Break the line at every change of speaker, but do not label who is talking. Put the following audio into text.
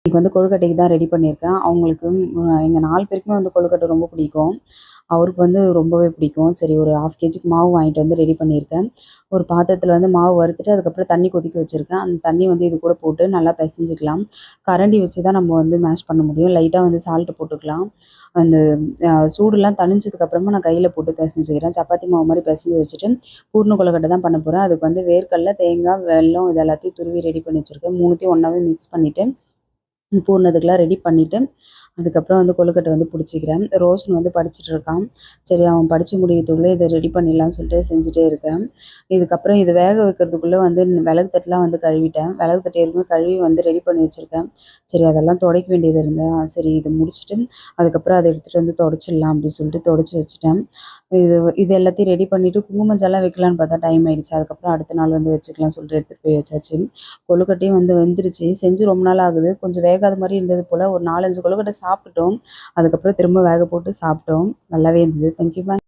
இன்னைக்கு வந்து கொழுக்கட்டைக்கு தான் ரெடி பண்ணியிருக்கேன். அவங்களுக்கு எங்க 4 பேருக்குமே வந்து கொழுக்கட்டை ரொம்ப பிடிக்கும். அவருக்கு வந்து ரொம்பவே பிடிக்கும். சரி ஒரு 1/2 கேஜிக்கு மாவு வாங்கிட்டு வந்து ரெடி பண்ணியிருக்கேன். ஒரு பாத்திரத்தில வந்து மாவு வறுத்துட்டு, அதுக்கப்புறம் தண்ணி கொதிக்க வச்சிருக்கேன். அந்த தண்ணி வந்து இது கூட போட்டு நல்லா பெசஞ்சுக்கலாம். கரண்டி வச்சு தான் நம்ம வந்து மேஷ் பண்ண முடியும். லைட்டா வந்து சால்ட் போட்டுக்கலாம். அந்த சூடுலாம் தணிஞ்சதுக்கு அப்புறமா நான் கையில போட்டு பெசஞ்சுக்கிறேன். சப்பாத்தி மாவு மாரி பெசஞ்சு வச்சுட்டு, பூரண கொழுக்கட்டை தான் பண்ண போறேன். அதுக்கு வந்து வேர்க்கடல, தேங்காய், வெல்லம் இது எல்லாத்தையும் துருவி ரெடி பண்ணி வச்சிருக்கேன். 3த்தையும் ஒண்ணாவே மிக்ஸ் பண்ணிட்டு பூரணத்துக்குலாம் ரெடி பண்ணிட்டு, அதுக்கப்புறம் வந்து கொழுக்கட்டை வந்து பிடிச்சிக்கிறேன். ரோஷன் வந்து படிச்சுட்டு இருக்கான். சரி அவன் படிச்சு முடியத்துக்குள்ளே இதை ரெடி பண்ணிடலாம்னு சொல்லிட்டு செஞ்சுட்டே இருக்கேன். இதுக்கப்புறம் இது வேக வைக்கிறதுக்குள்ளே வந்து விறகு தட்டுலாம் வந்து கழுவிட்டேன். விறகு தட்டு ஏற்கனவே கழுவி வந்து ரெடி பண்ணி வச்சுருக்கேன். சரி அதெல்லாம் துடைக்க வேண்டியது இருந்தா, சரி இதை முடிச்சுட்டு அதுக்கப்புறம் அதை எடுத்துகிட்டு வந்து துடைச்சிடலாம் அப்படின்னு சொல்லிட்டு துடைச்சி வச்சுட்டேன். இது இது எல்லாத்தையும் ரெடி பண்ணிவிட்டு குங்குமஞ்செல்லாம் வைக்கலான்னு பார்த்தா டைம் ஆயிடுச்சு. அதுக்கப்புறம் அடுத்த நாள் வந்து வச்சுக்கலாம்னு சொல்லிட்டு எடுத்துகிட்டு போய் வச்சாச்சு. கொழுக்கட்டையும் வந்து வெந்துருச்சு. செஞ்சு ரொம்ப நாள் ஆகுது. கொஞ்சம் வேகாத மாரி இருந்தது போல. ஒரு 4, 5 கொழுக்கட்டை சாப்பிட்டுட்டோம். அதுக்கப்புறம் திரும்ப வேக போட்டு சாப்பிட்டோம். நல்லாவே இருந்தது. Thank you. பாய்.